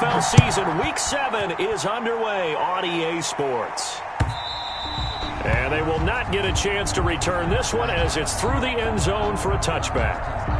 NFL season, Week 7 is underway on EA Sports. And they will not get a chance to return this one as it's through the end zone for a touchback.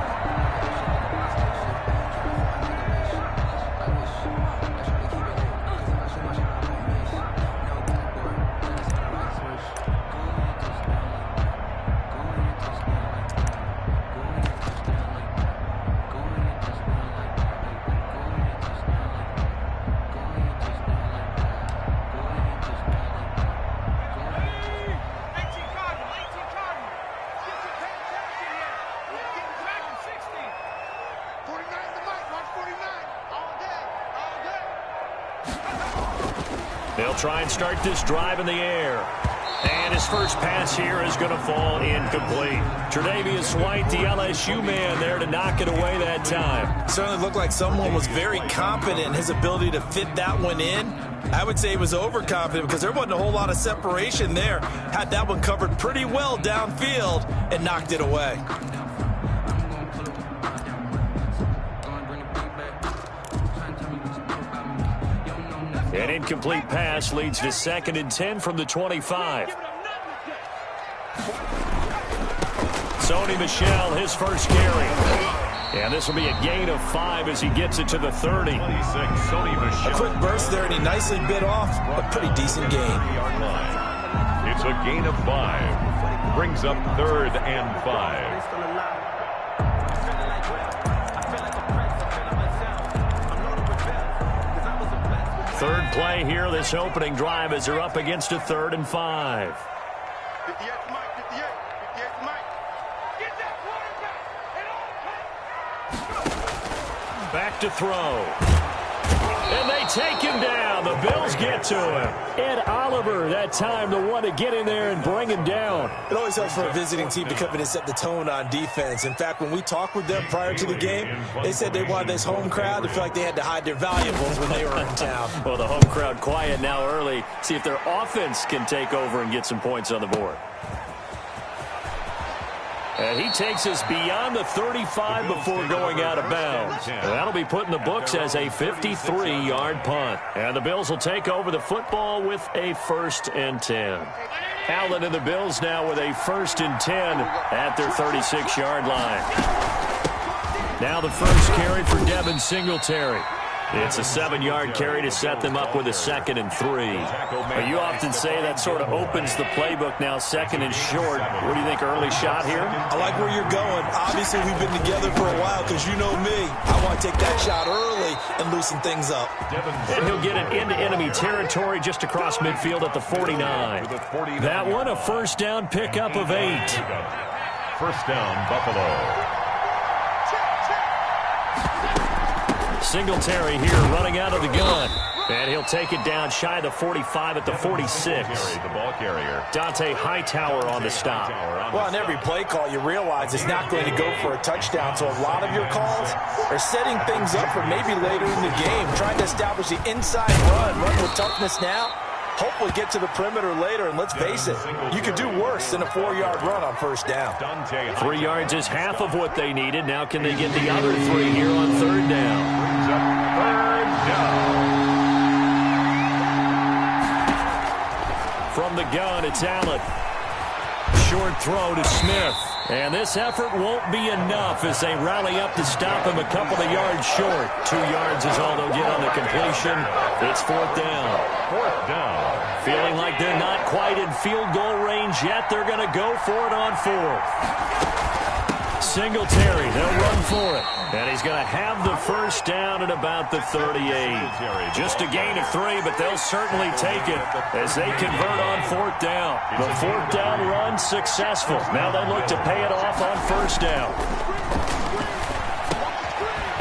They'll try and start this drive in the air. And his first pass here is going to fall incomplete. Tre'Davious White, the LSU man, there to knock it away that time. Certainly looked like someone was very confident in his ability to fit that one in. I would say he was overconfident because there wasn't a whole lot of separation there. Had that one covered pretty well downfield and knocked it away. An incomplete pass leads to 2nd and 10 from the 25. Sony Michel, his first carry. And this will be a gain of 5 as he gets it to the 30. A quick burst there, and he nicely bit off a pretty decent gain. It's a gain of 5. Brings up 3rd and 5. Third play here, this opening drive, as they're up against a 3rd and 5. Back to throw. And they take him down. The Bills get to him. Ed Oliver, that time, the one to get in there and bring him down. It always helps for a visiting team to come in and set the tone on defense. In fact, when we talked with them prior to the game, they said they wanted this home crowd to feel like they had to hide their valuables when they were in town. Well, the home crowd quiet now early. See if their offense can take over and get some points on the board. And he takes us beyond the 35 before going out of bounds. And that'll be put in the books as a 53-yard punt. And the Bills will take over the football with a 1st and 10. Allen and the Bills now with a 1st and 10 at their 36-yard line. Now the first carry for Devin Singletary. It's a 7-yard carry to set them up with a 2nd and 3. But you often say that sort of opens the playbook now, 2nd and short. What do you think, early shot here? I like where you're going. Obviously, we've been together for a while because you know me. I want to take that shot early and loosen things up. And he'll get it into enemy territory just across midfield at the 49. That one, a 1st down pickup of 8. 1st down, Buffalo. Singletary here running out of the gun. And he'll take it down shy of the 45 at the 46. The ball carrier. Dante Hightower on the stop. Well, on every play call, you realize it's not going to go for a touchdown. So a lot of your calls are setting things up for maybe later in the game, trying to establish the inside run with toughness now. Hopefully get to the perimeter later, and let's face it, you could do worse than a 4-yard run on 1st down. 3 yards is half of what they needed. Now can they get the other 3 here on 3rd down? Brings up 3rd down. From the gun, it's Allen. Short throw to Smith. And this effort won't be enough as they rally up to stop him a couple of yards short. 2 yards is all they'll get on the completion. It's 4th down. 4th down. Feeling like they're not quite in field goal range yet. They're going to go for it on 4th. Singletary, they'll run for it. And he's going to have the 1st down at about the 38. Just a gain of 3, but they'll certainly take it as they convert on 4th down. The 4th down run successful. Now they look to pay it off on 1st down.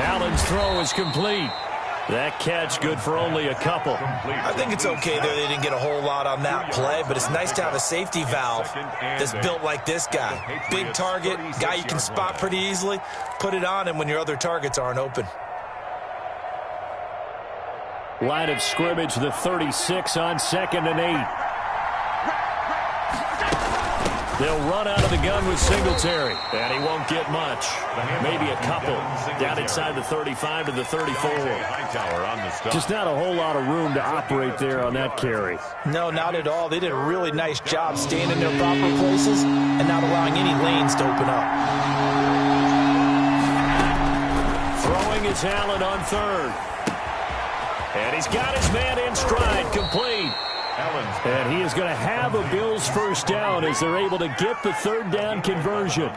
Allen's throw is complete. That catch good for only a couple. I think it's okay there. They didn't get a whole lot on that play, but it's nice to have a safety valve that's built like this guy. Big target, guy you can spot pretty easily. Put it on him when your other targets aren't open. Line of scrimmage, the 36 on 2nd and 8. They'll run out of the gun with Singletary, and he won't get much. Maybe a couple down inside the 35 to the 34. Just not a whole lot of room to operate there on that carry. No, not at all. They did a really nice job staying in their proper places and not allowing any lanes to open up. Throwing is Allen on third. And he's got his man in stride, complete. And he is going to have a Bills first down as they're able to get the third down conversion.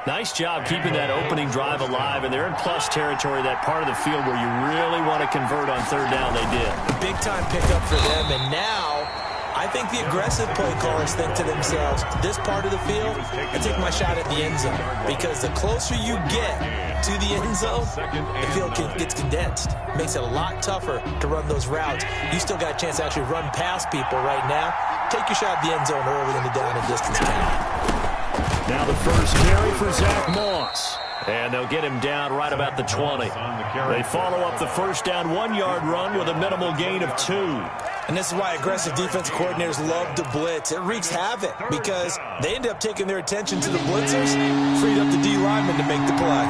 Nice job keeping that opening drive alive, and they're in plus territory, that part of the field where you really want to convert on third down. They did. Big-time pickup for them, and now I think the aggressive play callers think to themselves, this part of the field, I take my shot at the end zone, because the closer you get to the end zone, the field gets condensed. Makes it a lot tougher to run those routes. You still got a chance to actually run past people right now. Take your shot at the end zone early in the down and distance count. Now the first carry for Zach Moss. And they'll get him down right about the 20. They follow up the first down 1-yard run with a minimal gain of 2. And this is why aggressive defense coordinators love to blitz. It wreaks havoc because they end up taking their attention to the blitzers, freed up the D lineman to make the play.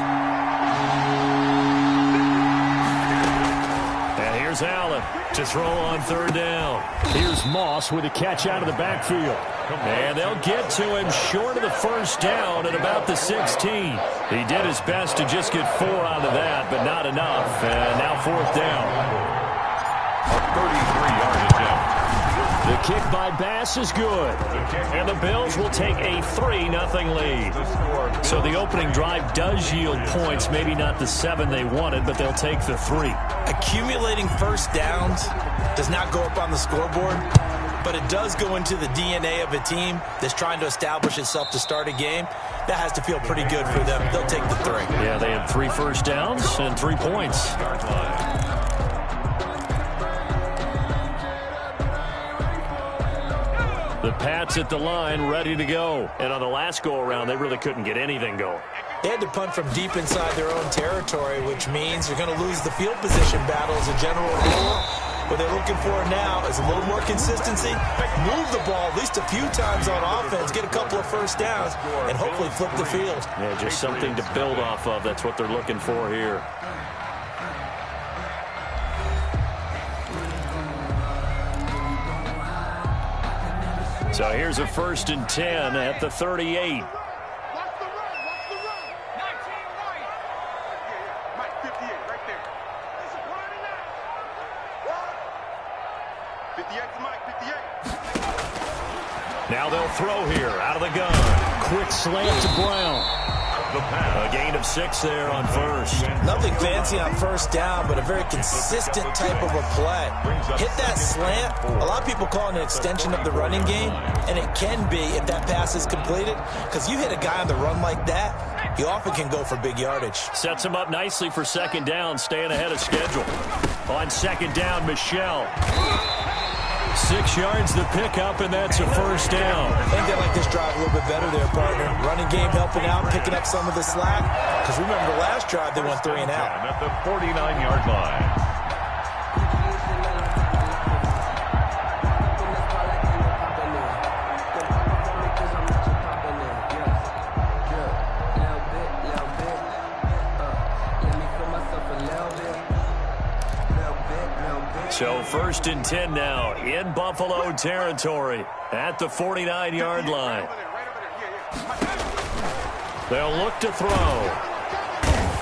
And here's Allen to throw on third down. Here's Moss with a catch out of the backfield. And they'll get to him short of the first down at about the 16. He did his best to just get 4 out of that, but not enough. And now fourth down. A 33-yard attempt. The kick by Bass is good. And the Bills will take a 3-0 lead. So the opening drive does yield points. Maybe not the 7 they wanted, but they'll take the 3. Accumulating first downs does not go up on the scoreboard, but it does go into the DNA of a team that's trying to establish itself to start a game. That has to feel pretty good for them. They'll take the 3. Yeah, they had 3 first downs and 3 points. The Pats at the line, ready to go. And on the last go-around, they really couldn't get anything going. They had to punt from deep inside their own territory, which means you're going to lose the field position battle as a general rule. What they're looking for now is a little more consistency, move the ball at least a few times on offense, get a couple of first downs, and hopefully flip the field. Yeah, just something to build off of. That's what they're looking for here. So here's a 1st and 10 at the 38. Now they'll throw here out of the gun. Quick slant to Brown. A gain of 6 there on first. Nothing fancy on first down, but a very consistent type of a play. Hit that slant. A lot of people call it an extension of the running game, and it can be if that pass is completed, because you hit a guy on the run like that, you often can go for big yardage. Sets him up nicely for second down, staying ahead of schedule. On second down, Michelle. 6 yards the pickup, and that's a first down. I think they like this drive a little bit better there, partner. Running game helping out, picking up some of the slack. Because remember, the last drive, they went 3 and out. At the 49-yard line. So 1st and 10 now in Buffalo territory at the 49-yard line. They'll look to throw.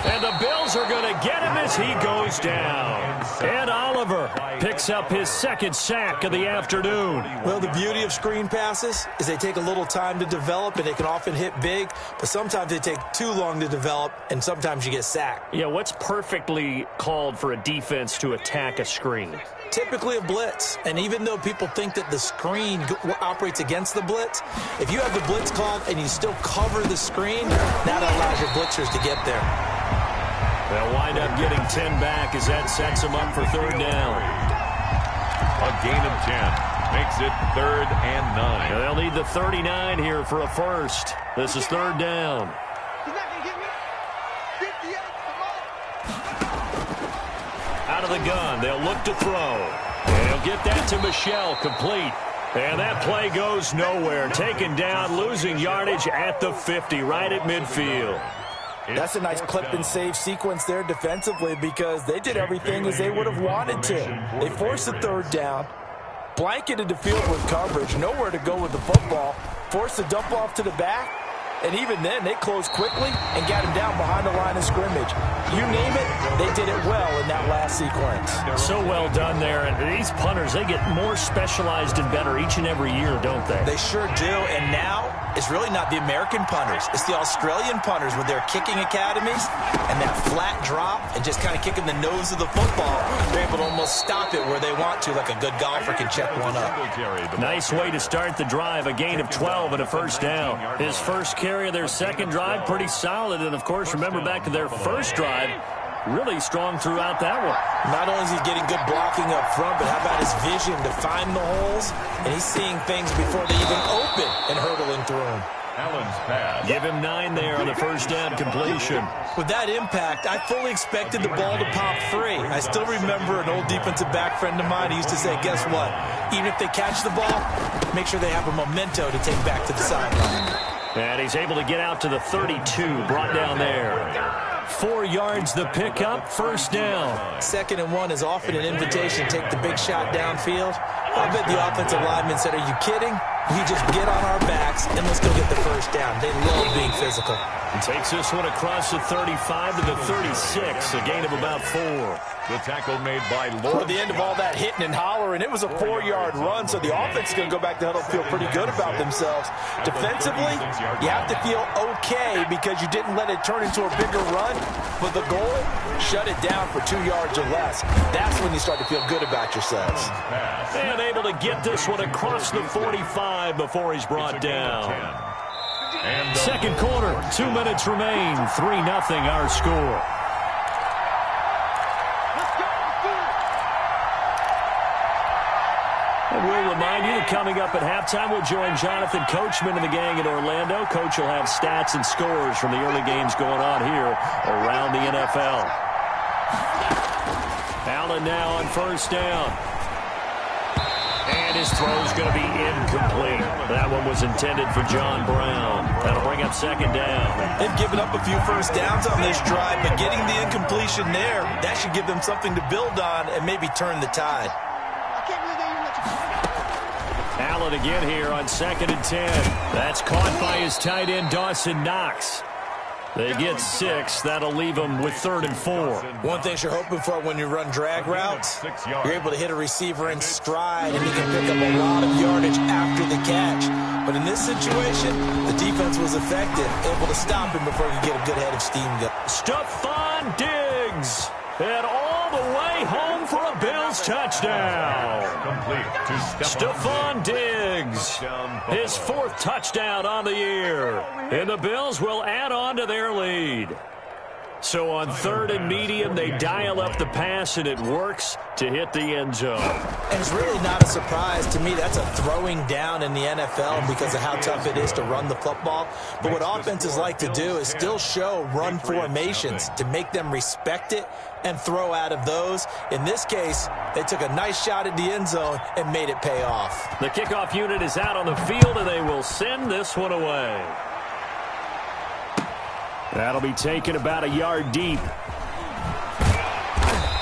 And the Bills are going to get him as he goes down. And Oliver picks up his 2nd sack of the afternoon. Well, the beauty of screen passes is they take a little time to develop, and they can often hit big, but sometimes they take too long to develop, and sometimes you get sacked. Yeah, what's perfectly called for a defense to attack a screen? Typically a blitz, and even though people think that the screen operates against the blitz, if you have the blitz called and you still cover the screen, that allows your blitzers to get there. They'll wind up getting 10 back as that sets them up for third down. A gain of 10 makes it 3rd and 9. And they'll need the 39 here for a first. This is third down. Out of the gun, they'll look to throw. And he'll get that to Michelle, complete. And that play goes nowhere. Taken down, losing yardage at the 50, right at midfield. That's a nice clip and save sequence there defensively because they did everything as they would have wanted to. They forced the third down, blanketed the field with coverage, nowhere to go with the football, forced the dump off to the back, and even then they closed quickly and got him down behind the line of scrimmage. You name it, they did it well in that last sequence. So well done there. And these punters, they get more specialized and better each and every year, don't they? They sure do. And now it's really not the American punters. It's the Australian punters with their kicking academies and that flat drop and just kind of kicking the nose of the football. They're able to almost stop it where they want to, like a good golfer can check one up. Nice way to start the drive. A gain of 12 and a first down. His first carry of their second drive, pretty solid. And, of course, remember back to their first drive, really strong throughout that one. Not only is he getting good blocking up front, but how about his vision to find the holes? And he's seeing things before they even open and hurtling through them. Allen's pass. Give him 9 there on the first down completion. With that impact, I fully expected the ball to pop free. I still remember an old defensive back friend of mine. He used to say, guess what? Even if they catch the ball, make sure they have a memento to take back to the sideline. And he's able to get out to the 32, brought down there. 4 yards the pickup, first down. 2nd and 1 is often an invitation. Take the big shot downfield. I bet the offensive lineman said, are you kidding? We just get on our backs and let's go get the first down. They love being physical. He takes this one across the 35 to the 36, a gain of about 4. The tackle made by Lord. Toward the end of all that hitting and hollering, it was a 4-yard run, so the offense is going to go back to huddle, feel pretty good about themselves. Defensively, you have to feel okay because you didn't let it turn into a bigger run, but the goal, shut it down for 2 yards or less. That's when you start to feel good about yourselves. And able to get this one across the 45 before he's brought down. Second quarter, 2 minutes remain, 3-0 our score. And we'll remind you that coming up at halftime, we'll join Jonathan Coachman and the gang in Orlando. Coach will have stats and scores from the early games going on here around the NFL. Allen now on first down. And his throw's going to be incomplete. That one was intended for John Brown. That'll bring up second down. They've given up a few first downs on this drive, but getting the incompletion there, that should give them something to build on and maybe turn the tide. Allen again here on 2nd and 10. That's caught by his tight end, Dawson Knox. They get 6. That'll leave them with 3rd and 4. One thing you're hoping for when you run drag routes, you're able to hit a receiver in stride and you can pick up a lot of yardage after the catch. But in this situation, the defense was effective, able to stop him before he could get a good head of steam going. Stephon Diggs. And all the way home for a Bills touchdown. Complete to Stephon Diggs. His 4th touchdown on the year. And the Bills will add on to their lead. So on 3rd and medium, they dial up the pass, and it works to hit the end zone. And it's really not a surprise to me. That's a throwing down in the NFL because of how tough it is to run the football. But what offenses like to do is still show run formations to make them respect it and throw out of those. In this case, they took a nice shot at the end zone and made it pay off. The kickoff unit is out on the field, and they will send this one away. That'll be taken about a yard deep.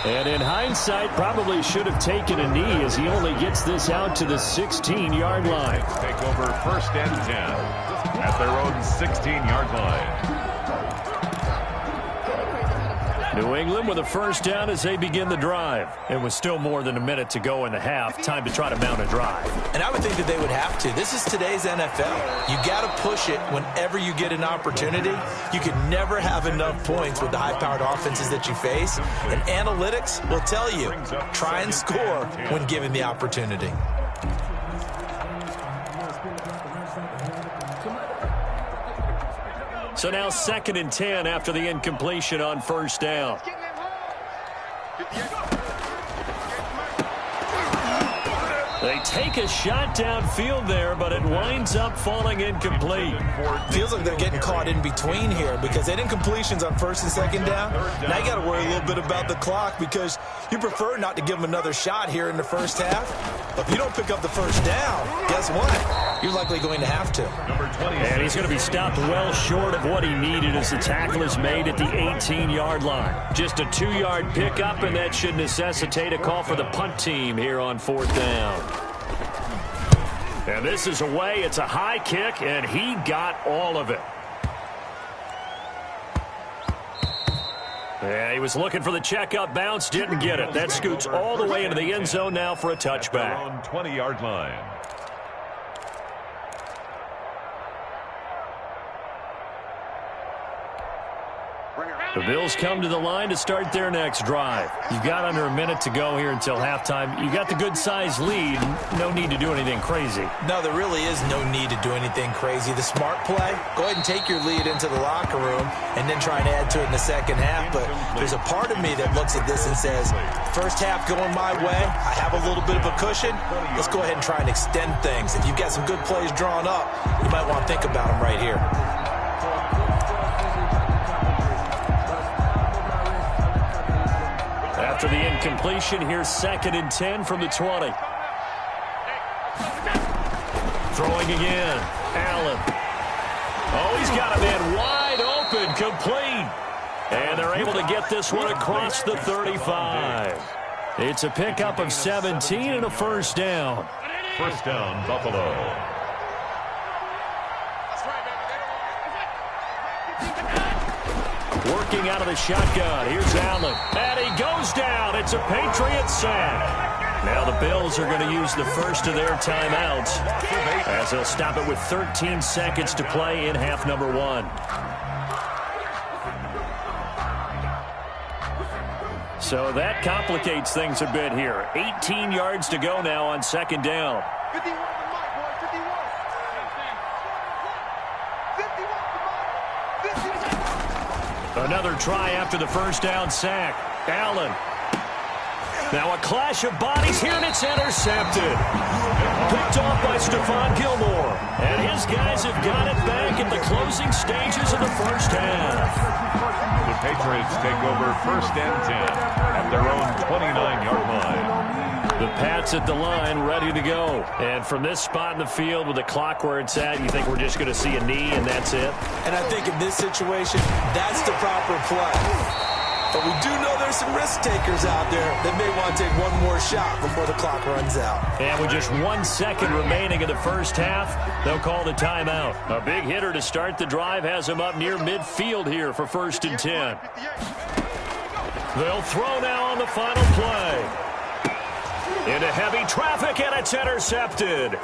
And in hindsight, probably should have taken a knee as he only gets this out to the 16-yard line. Take over 1st and 10 at their own 16-yard line. New England with a first down as they begin the drive. It was still more than a minute to go in the half. Time to try to mount a drive. And I would think that they would have to. This is today's NFL. You got to push it whenever you get an opportunity. You can never have enough points with the high-powered offenses that you face. And analytics will tell you, try and score when given the opportunity. So now 2nd and 10 after the incompletion on first down. They take a shot downfield there, but it winds up falling incomplete. Feels like they're getting caught in between here because they didn't completions on first and second down. Now you got to worry a little bit about the clock because you prefer not to give them another shot here in the first half. But if you don't pick up the first down, guess what? You're likely going to have to. And he's going to be stopped well short of what he needed as the tackle is made at the 18-yard line. Just a 2-yard pickup, and that should necessitate a call for the punt team here on 4th down. And this is away. It's a high kick, and he got all of it. Yeah, he was looking for the checkup bounce, didn't get it. That scoots all the way into the end zone now for a touchback. On 20-yard line. The Bills come to the line to start their next drive. You've got under a minute to go here until halftime. You got the good-sized lead. No need to do anything crazy. No, there really is no need to do anything crazy. The smart play, go ahead and take your lead into the locker room and then try and add to it in the second half. But there's a part of me that looks at this and says, first half going my way, I have a little bit of a cushion. Let's go ahead and try and extend things. If you've got some good plays drawn up, you might want to think about them right here. After the incompletion, here's 2nd and 10 from the 20. Throwing again. Allen. Oh, he's got a man wide open, complete. And they're able to get this one across the 35. It's a pickup of 17 and a first down. First down, Buffalo. Working out of the shotgun. Here's Allen. And he goes down. It's a Patriot sack. Now the Bills are going to use the first of their timeouts as they'll stop it with 13 seconds to play in half number 1. So that complicates things a bit here. 18 yards to go now on 2nd down. Another try after the first down sack. Allen. Now a clash of bodies here, and it's intercepted. Picked off by Stephon Gilmore. And his guys have got it back at the closing stages of the first half. The Patriots take over 1st and 10 at their own 29-yard line. The Pats at the line, ready to go. And from this spot in the field with the clock where it's at, you think we're just going to see a knee and that's it? And I think in this situation, that's the proper play. But we do know there's some risk takers out there that may want to take one more shot before the clock runs out. And with just 1 second remaining in the first half, they'll call the timeout. A big hitter to start the drive has him up near midfield here for 1st and 10. They'll throw now on the final play. Into heavy traffic, and it's intercepted.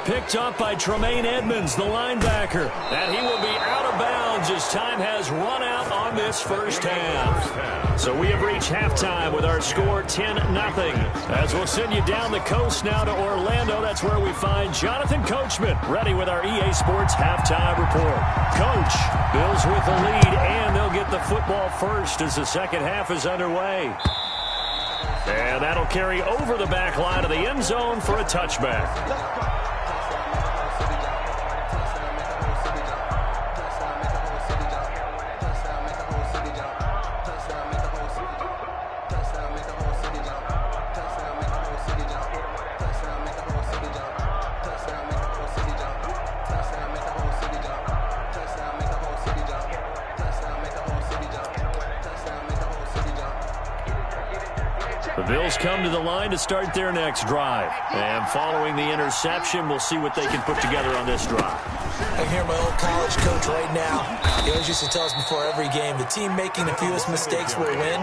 Picked up by Tremaine Edmonds, the linebacker. And he will be out of bounds as time has run out on this first half. So we have reached halftime with our score 10-0. As we'll send you down the coast now to Orlando, that's where we find Jonathan Coachman, ready with our EA Sports halftime report. Coach, Bills with the lead, and they'll get the football first as the second half is underway. And that'll carry over the back line of the end zone for a touchback. The Bills come to the line to start their next drive. And following the interception, we'll see what they can put together on this drive. I hear my old college coach right now. He always used to tell us before every game, the team making the fewest mistakes will win.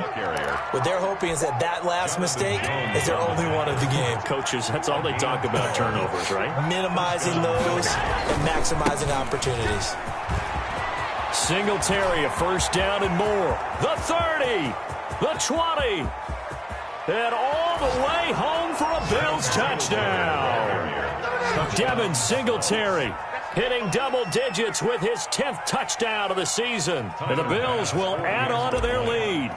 What they're hoping is that that last mistake is their only one of the game. Coaches, that's all they talk about, turnovers, right? Minimizing those and maximizing opportunities. Singletary, a first down and more. The 30, the 20. And all the way home for a Bills touchdown. Devin Singletary hitting double digits with his 10th touchdown of the season. And the Bills will add on to their lead.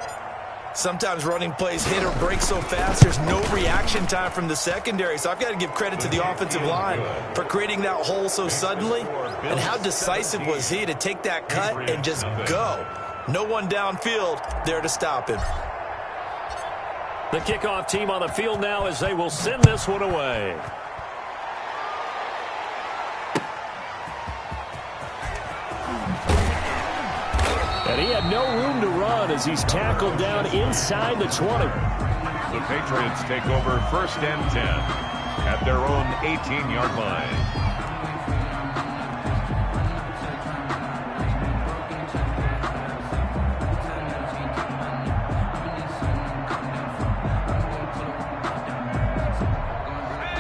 Sometimes running plays hit or break so fast, there's no reaction time from the secondary. So I've got to give credit to the offensive line for creating that hole so suddenly. And how decisive was he to take that cut and just go? No one downfield there to stop him. The kickoff team on the field now as they will send this one away. And he had no room to run as he's tackled down inside the 20. The Patriots take over 1st and 10 at their own 18-yard line.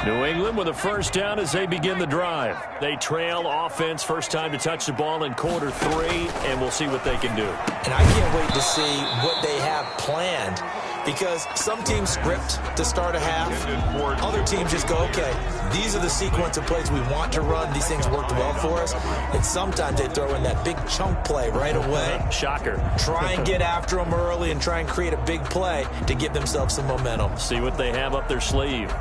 New England with a first down as they begin the drive. They trail offense, first time to touch the ball in quarter 3, and we'll see what they can do. And I can't wait to see what they have planned, because some teams script to start a half. Other teams just go, okay, these are the sequence of plays we want to run. These things worked well for us. And sometimes they throw in that big chunk play right away. Shocker. Try and get after them early and try and create a big play to give themselves some momentum. See what they have up their sleeve.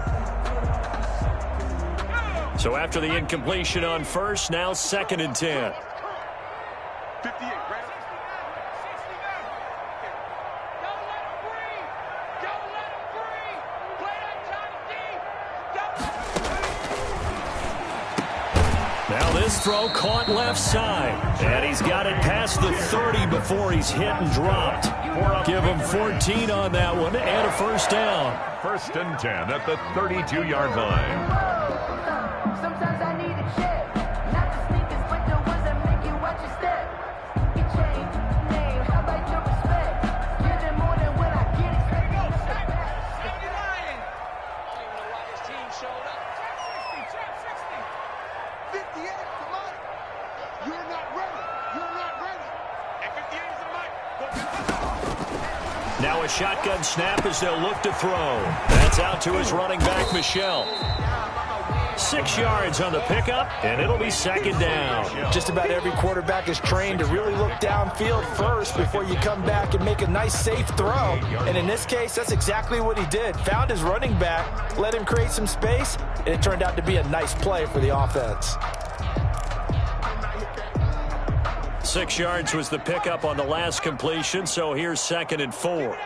So after the incompletion on first, now 2nd and 10. 58, right? Now this throw caught left side. And he's got it past the 30 before he's hit and dropped. Give him 14 on that one and a first down. 1st and 10 at the 32-yard line. Sometimes I need a check, not the sneakers, but the ones that make you watch your step. Get changed, name, how about your respect? Get it more than when I get it. There you go, stay back, stay lying. I don't even know why this team showed up. Check 60, 58, come on. You're not ready, you're not ready. And 58 is a mic. Now a shotgun snap as they'll look to throw. That's out to his running back, Michelle. 6 yards on the pickup, and it'll be 2nd down. Just about every quarterback is trained to really look downfield first before you come back and make a nice, safe throw. And in this case, that's exactly what he did. Found his running back, let him create some space, and it turned out to be a nice play for the offense. 6 yards was the pickup on the last completion, so here's 2nd and 4.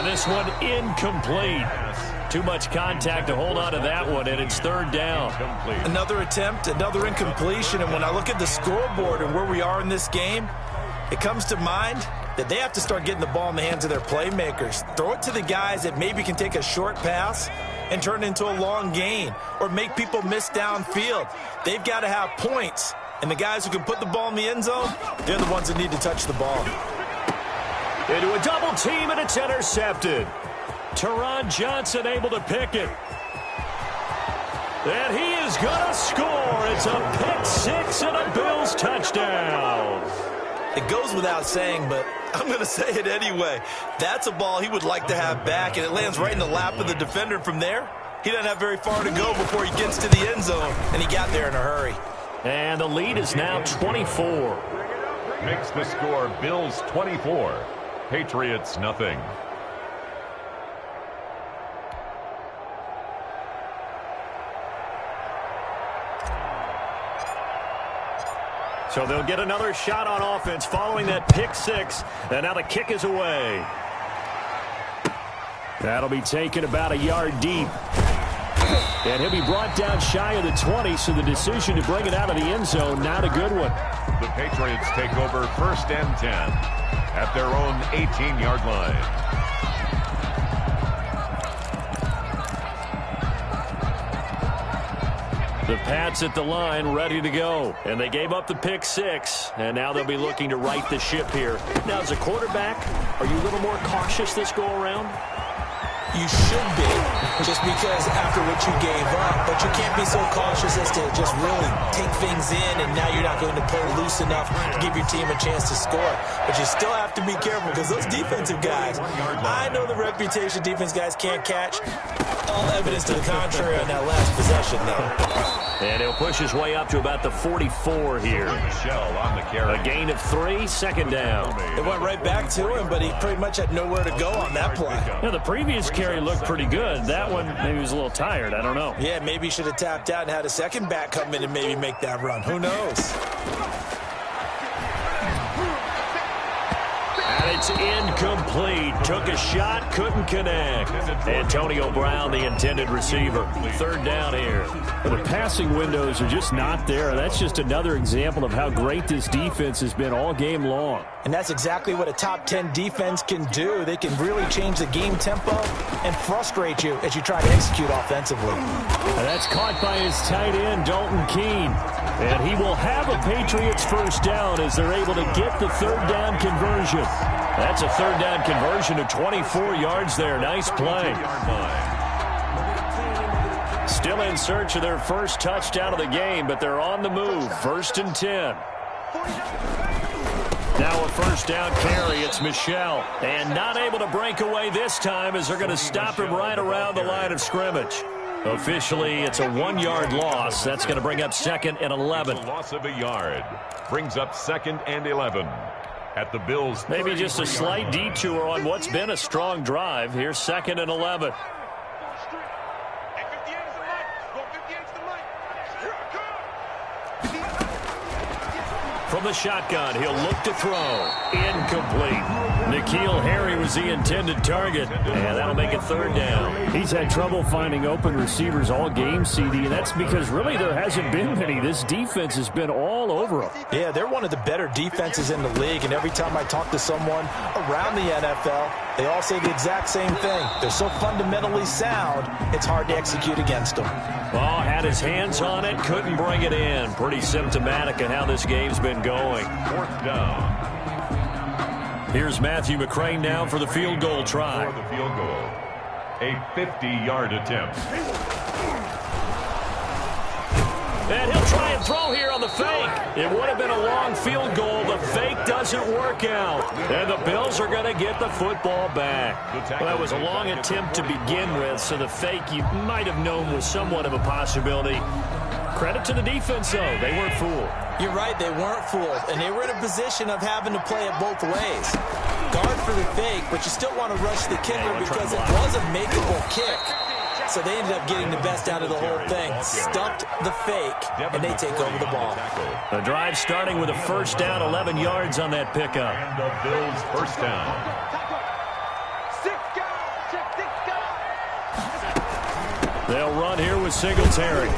This one incomplete. Too much contact to hold on to that one, and it's 3rd down. Another attempt, another incompletion, and when I look at the scoreboard and where we are in this game, it comes to mind that they have to start getting the ball in the hands of their playmakers. Throw it to the guys that maybe can take a short pass and turn it into a long gain or make people miss downfield. They've got to have points, and the guys who can put the ball in the end zone, they're the ones that need to touch the ball. Into a double team, and it's intercepted. Teron Johnson able to pick it. And he is going to score. It's a pick-6 and a Bills touchdown. It goes without saying, but I'm going to say it anyway. That's a ball he would like to have back, and it lands right in the lap of the defender from there. He doesn't have very far to go before he gets to the end zone, and he got there in a hurry. And the lead is now 24. Makes the score Bills 24. Patriots nothing. So they'll get another shot on offense following that pick-6, and now the kick is away. That'll be taken about a yard deep. And he'll be brought down shy of the 20, so the decision to bring it out of the end zone, not a good one. The Patriots take over 1st and 10 at their own 18-yard line. The Pats at the line ready to go. And they gave up the pick-6, and now they'll be looking to right the ship here. Now, as a quarterback, are you a little more cautious this go-around? You should be, just because after what you gave up. But you can't be so cautious as to just really take things in, and now you're not going to play loose enough to give your team a chance to score. But you still have to be careful, because those defensive guys, I know the reputation defense guys can't catch. All evidence to the contrary on that last possession, though. And he'll push his way up to about the 44 here. On the carry. A gain of 3, second down. It went right back to him, but he pretty much had nowhere to go on that play. Yeah, the previous carry looked pretty good. That one, maybe he was a little tired. I don't know. Yeah, maybe he should have tapped out and had a second back come in and maybe make that run. Who knows? And it's incomplete. Took a shot, couldn't connect. Antonio Brown, the intended receiver. Third down here. The passing windows are just not there. That's just another example of how great this defense has been all game long. And that's exactly what a top 10 defense can do. They can really change the game tempo and frustrate you as you try to execute offensively. And that's caught by his tight end, Dalton Keene. And he will have a Patriots first down as they're able to get the third down conversion. That's a third down conversion of 24 yards there. Nice play. Still in search of their first touchdown of the game, but they're on the move. First and 10. Now a first down carry. It's Michel. And not able to break away this time as they're going to stop him right around the line of scrimmage. Officially, it's a 1-yard loss. That's going to bring up 2nd and 11. A loss of a yard. Brings up 2nd and 11. At the Bills. Maybe just a slight detour on what's been a strong drive. Here's 2nd and 11. From the shotgun, he'll look to throw. Incomplete. N'Keal Harry was the intended target, and that'll make it third down. He's had trouble finding open receivers all game, CD, and that's because really there hasn't been many. This defense has been all over them. Yeah, they're one of the better defenses in the league, and every time I talk to someone around the NFL, they all say the exact same thing. They're so fundamentally sound, it's hard to execute against them. Ball had his hands on it, couldn't bring it in. Pretty symptomatic of how this game's been going. Fourth down. Here's Matthew McCrane now for the field goal try. For the field goal. A 50-yard attempt. And he'll try and throw here on the fake. It would have been a long field goal. The fake doesn't work out. And the Bills are going to get the football back. Well, that was a long attempt to begin with, so the fake you might have known was somewhat of a possibility. Credit to the defense, though. They weren't fooled. You're right, they weren't fooled, and they were in a position of having to play it both ways. Guard for the fake, but you still want to rush the kicker because it was a makeable kick. So they ended up getting the best out of the whole thing. Stuffed the fake, and they take over the ball. The drive starting with a first down, 11 yards on that pickup. And the Bills first down. They'll run here with Singletary.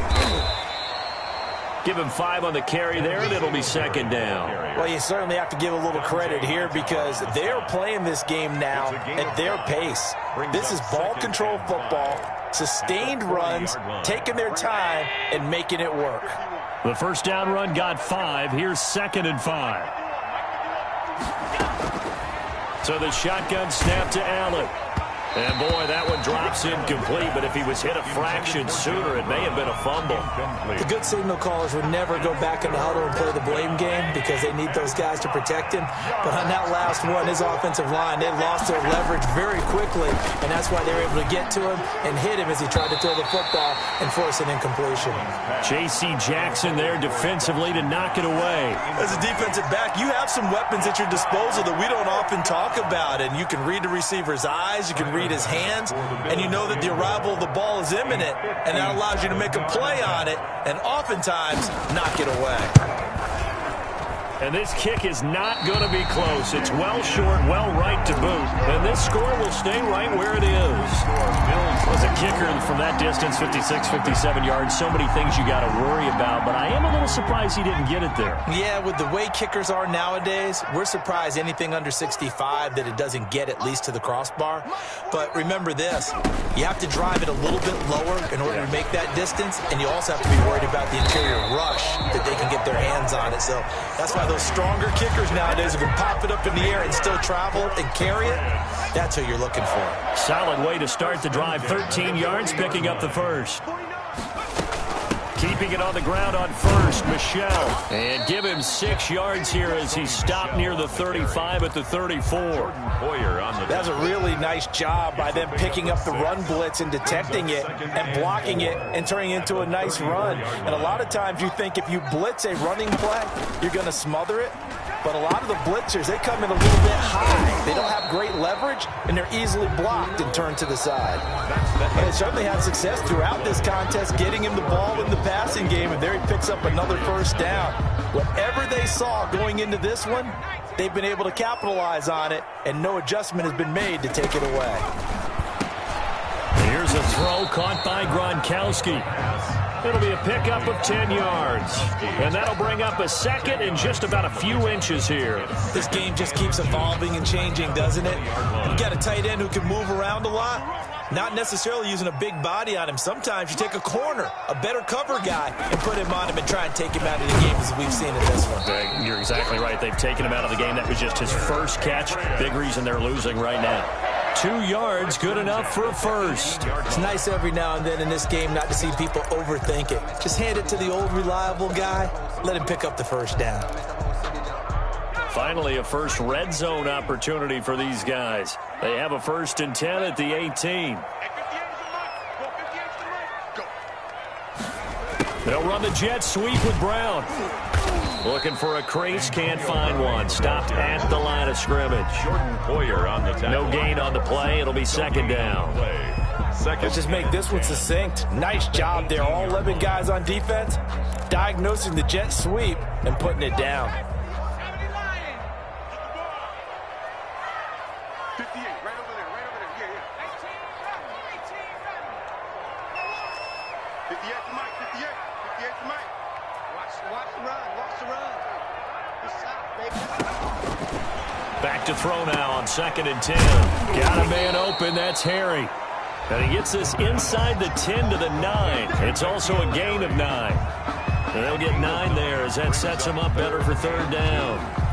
Give him 5 on the carry there, and it'll be second down. Well, you certainly have to give a little credit here because they're playing this game now at their pace. This is ball control football, sustained runs, taking their time, and making it work. The first down run got 5. Here's 2nd and 5. So the shotgun snap to Allen. And, boy, that one drops incomplete, but if he was hit a fraction sooner, it may have been a fumble. The good signal callers would never go back in the huddle and play the blame game because they need those guys to protect him. But on that last one, his offensive line, they lost their leverage very quickly, and that's why they were able to get to him and hit him as he tried to throw the football and force an incompletion. J.C. Jackson there defensively to knock it away. As a defensive back, you have some weapons at your disposal that we don't often talk about, and you can read the receiver's eyes, you can read his hands, and you know that the arrival of the ball is imminent, and that allows you to make a play on it and oftentimes knock it away. And this kick is not going to be close. It's well short, well right to boot. And this score will stay right where it is. As a kicker from that distance, 56, 57 yards, so many things you got to worry about. But I am a little surprised he didn't get it there. Yeah, with the way kickers are nowadays, we're surprised anything under 65 that it doesn't get at least to the crossbar. But remember this, you have to drive it a little bit lower in order to make that distance. And you also have to be worried about the interior rush that they can get their hands on it. So that's why those stronger kickers nowadays who can pop it up in the air and still travel and carry it, that's who you're looking for. Solid way to start the drive. 13 yards, picking up the first. Keeping it on the ground on first, Michelle. And give him 6 yards here as he stopped near the 35 at the 34. That's a really nice job by them picking up the run blitz and detecting it and blocking it and turning it into a nice run. And a lot of times you think if you blitz a running play, you're going to smother it. But a lot of the blitzers, they come in a little bit high. They don't have great leverage, and they're easily blocked and turned to the side. And they certainly had success throughout this contest, getting him the ball in the passing game, and there he picks up another first down. Whatever they saw going into this one, they've been able to capitalize on it, and no adjustment has been made to take it away. Here's a throw caught by Gronkowski. It'll be a pickup of 10 yards. And that'll bring up a second and just about a few inches here. This game just keeps evolving and changing, doesn't it? You got a tight end who can move around a lot, not necessarily using a big body on him. Sometimes you take a corner, a better cover guy, and put him on him and try and take him out of the game as we've seen in this one. You're exactly right. They've taken him out of the game. That was just his first catch. Big reason they're losing right now. 2 yards, good enough for a first. It's nice every now and then in this game not to see people overthink it. Just hand it to the old reliable guy. Let him pick up the first down. Finally, a first red zone opportunity for these guys. They have a 1st and 10 at the 18. They'll run the jet sweep with Brown. Looking for a crease, can't find one. Stopped at the line of scrimmage. No gain on the play. It'll be 2nd down. Let's just make this one succinct. Nice job there. All 11 guys on defense diagnosing the jet sweep and putting it down. 58, right over there, yeah. 58 to Mike, 58 to Mike. Watch the run. Back to throw now on 2nd and 10. Got a man open. That's Harry. And he gets this inside the 10 to the 9. It's also a gain of 9. And they'll get 9 there as that sets him up better for 3rd down.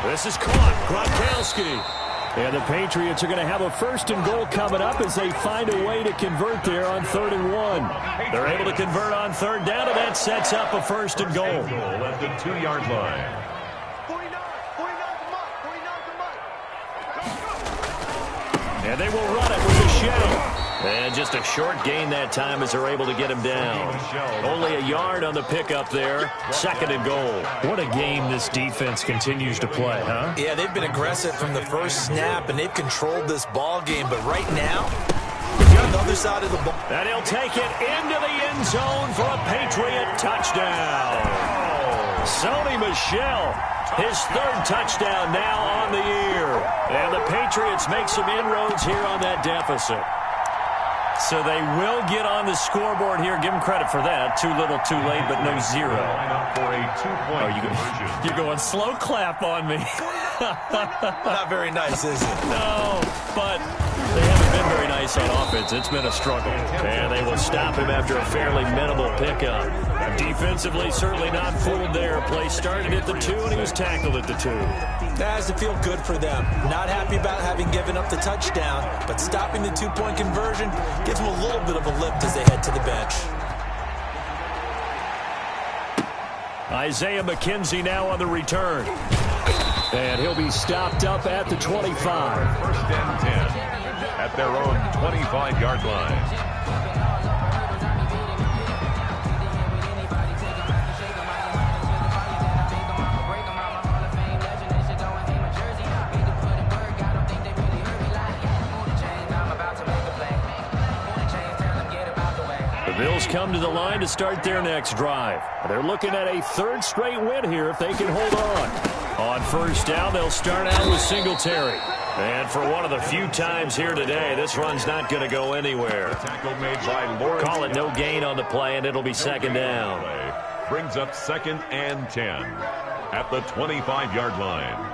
This is caught. Gronkowski. And the Patriots are going to have a 1st and goal coming up as they find a way to convert there on 3rd and 1. They're able to convert on 3rd down, and that sets up a 1st and goal. At the 2-yard line. 49 to Mike. And they will run it with Michelle. And just a short gain that time as they're able to get him down. Only a yard on the pickup there. 2nd and goal. What a game this defense continues to play, huh? Yeah, they've been aggressive from the first snap, and they've controlled this ball game. But right now, if you're on the other side of the ball. And he'll take it into the end zone for a Patriot touchdown. Sony Michel, his 3rd touchdown now on the year. And the Patriots make some inroads here on that deficit. So they will get on the scoreboard here. Give them credit for that. Too little, too late, but no 0. You're going slow clap on me. Not very nice, is it? No, but they haven't been very nice on offense. It's been a struggle. And they will stop him after a fairly minimal pickup. Defensively, certainly not fooled there. Play started at the 2, and he was tackled at the 2. That has to feel good for them. Not happy about having given up the touchdown, but stopping the 2-point conversion gives them a little bit of a lift as they head to the bench. Isaiah McKenzie now on the return. And he'll be stopped up at the 25. 1st and 10 at their own 25-yard line. The Bills come to the line to start their next drive. They're looking at a 3rd straight win here if they can hold on. On first down, they'll start out with Singletary. And for one of the few times here today, this run's not going to go anywhere. Tackle made by Lawrence. Call it no gain on the play, and it'll be second down. Brings up 2nd and 10 at the 25-yard line.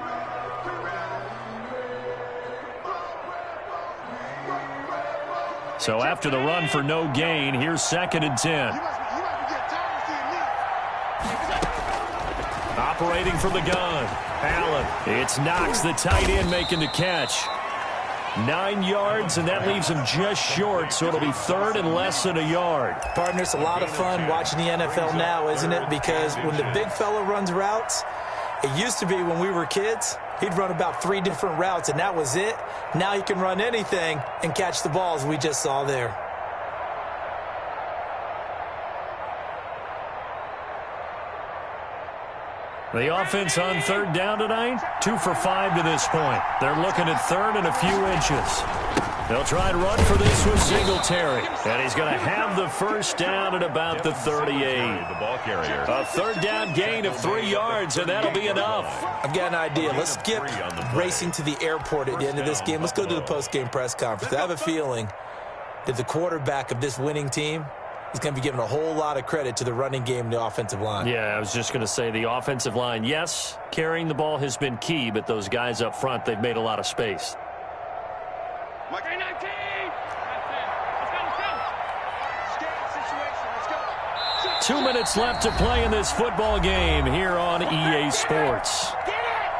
So after the run for no gain, here's 2nd and 10. Operating from the gun, Allen. It's Knox, the tight end, making the catch. 9 yards, and that leaves him just short, so it'll be 3rd and less than a yard. Partner, it's a lot of fun watching the NFL now, isn't it? Because when the big fella runs routes, it used to be when we were kids, he'd run about 3 different routes, and that was it. Now he can run anything and catch the balls we just saw there. The offense on 3rd down tonight, 2 for 5 to this point. They're looking at 3rd and a few inches. They'll try and run for this with Singletary. And he's going to have the first down at about the 38. The ball carrier. A 3rd down gain of 3 yards, and that'll be enough. I've got an idea. Let's skip racing to the airport at the end of this game. Let's go to the post-game press conference. I have a feeling that the quarterback of this winning team is going to be given a whole lot of credit to the running game and the offensive line. Yeah, I was just going to say the offensive line, yes, carrying the ball has been key, but those guys up front, they've made a lot of space. 2 minutes left to play in this football game here on EA Sports.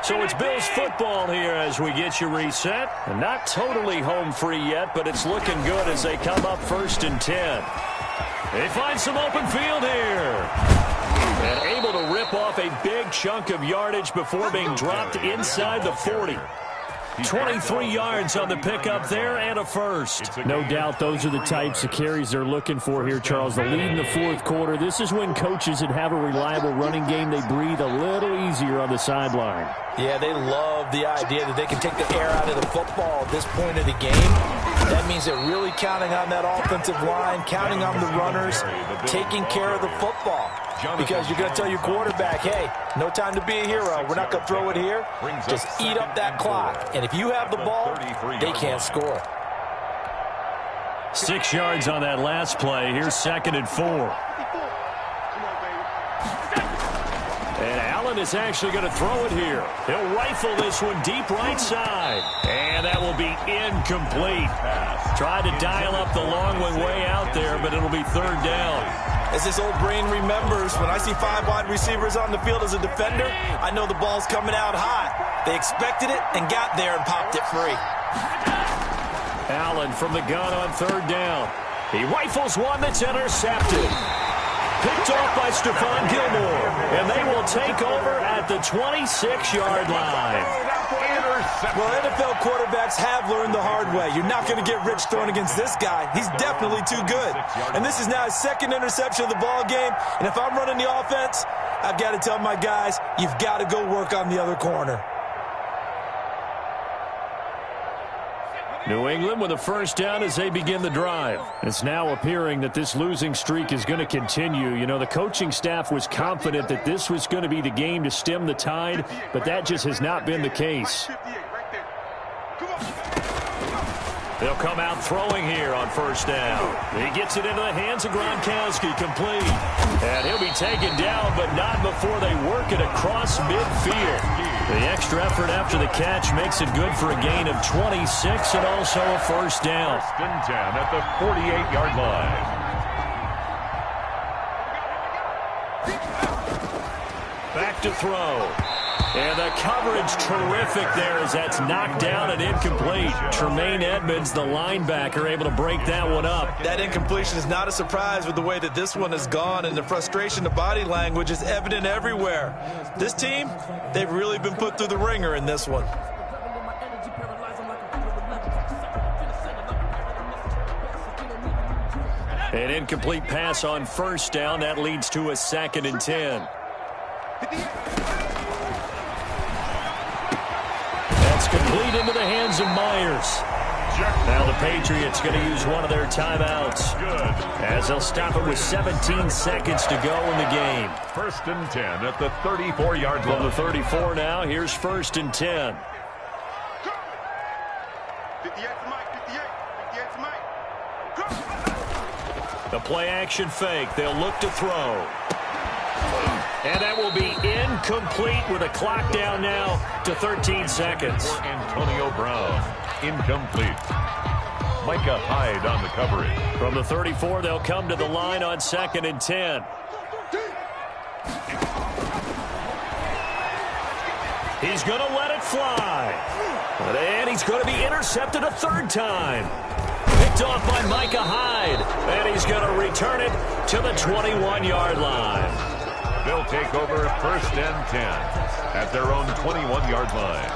So it's Bills football here as we get you reset. And not totally home free yet, but it's looking good as they come up 1st and 10. They find some open field here. And able to rip off a big chunk of yardage before being dropped inside the 40. 23 yards on the pickup there and a first. No doubt those are the types of carries they're looking for here, Charles. The lead in the 4th quarter. This is when coaches that have a reliable running game, they breathe a little easier on the sideline. Yeah, they love the idea that they can take the air out of the football at this point of the game. That means they're really counting on that offensive line, counting on the runners, taking care of the football. Because you're going to tell your quarterback, hey, no time to be a hero. We're not going to throw it here. Just eat up that clock. And if you have the ball, they can't score. 6 yards on that last play. Here's 2nd and 4. And Allen is actually going to throw it here. He'll rifle this one deep right side. And that will be incomplete. Tried to dial up the long one way out there, but it'll be 3rd down. As this old brain remembers, when I see 5 wide receivers on the field as a defender, I know the ball's coming out hot. They expected it and got there and popped it free. Allen from the gun on 3rd down. He rifles one that's intercepted. Picked off by Stephon Gilmore. And they will take over at the 26-yard line. Well, NFL quarterbacks have learned the hard way. You're not going to get rich throwing against this guy. He's definitely too good. And this is now his 2nd interception of the ball game. And if I'm running the offense, I've got to tell my guys, you've got to go work on the other corner. New England with a first down as they begin the drive. It's now appearing that this losing streak is going to continue. You know, the coaching staff was confident that this was going to be the game to stem the tide, but that just has not been the case. They'll come out throwing here on first down. He gets it into the hands of Gronkowski, complete. And he'll be taken down, but not before they work it across midfield. The extra effort after the catch makes it good for a gain of 26 and also a first down. 1st and 10 at the 48-yard line. Back to throw. And the coverage terrific there as that's knocked down and incomplete. Tremaine Edmonds, the linebacker, able to break that one up. That incompletion is not a surprise with the way that this one has gone, and the frustration of body language is evident everywhere. This team, they've really been put through the ringer in this one. An incomplete pass on first down. That leads to a 2nd and 10. Complete into the hands of Myers. Now the Patriots going to use one of their timeouts. Good. As they'll stop it with 17 seconds to go in the game. 1st and 10 at the 34-yard line. From the 34 now, here's 1st and 10. 58 to Mike, 58. 58 to Mike. The play action fake. They'll look to throw. And that will be incomplete with a clock down now to 13 seconds. For Antonio Brown. Incomplete. Micah Hyde on the coverage. From the 34, they'll come to the line on 2nd and 10. He's going to let it fly. And he's going to be intercepted a 3rd time. Picked off by Micah Hyde. And he's going to return it to the 21-yard line. They'll take over 1st and 10 at their own 21-yard line.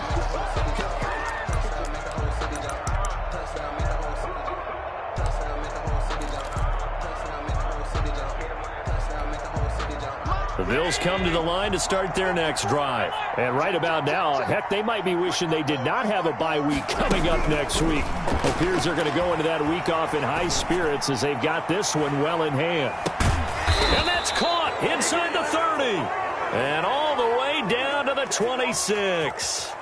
The Bills come to the line to start their next drive. And right about now, heck, they might be wishing they did not have a bye week coming up next week. It appears they're going to go into that week off in high spirits as they've got this one well in hand. And that's caught inside the 30. And all the way down to the 26.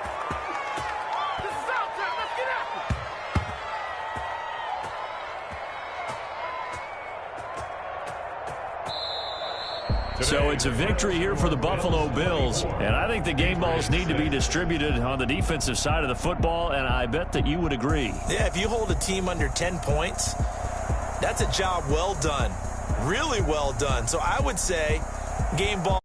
So it's a victory here for the Buffalo Bills, and I think the game balls need to be distributed on the defensive side of the football, and I bet that you would agree. Yeah, if you hold a team under 10 points, that's a job well done, really well done. So I would say game ball.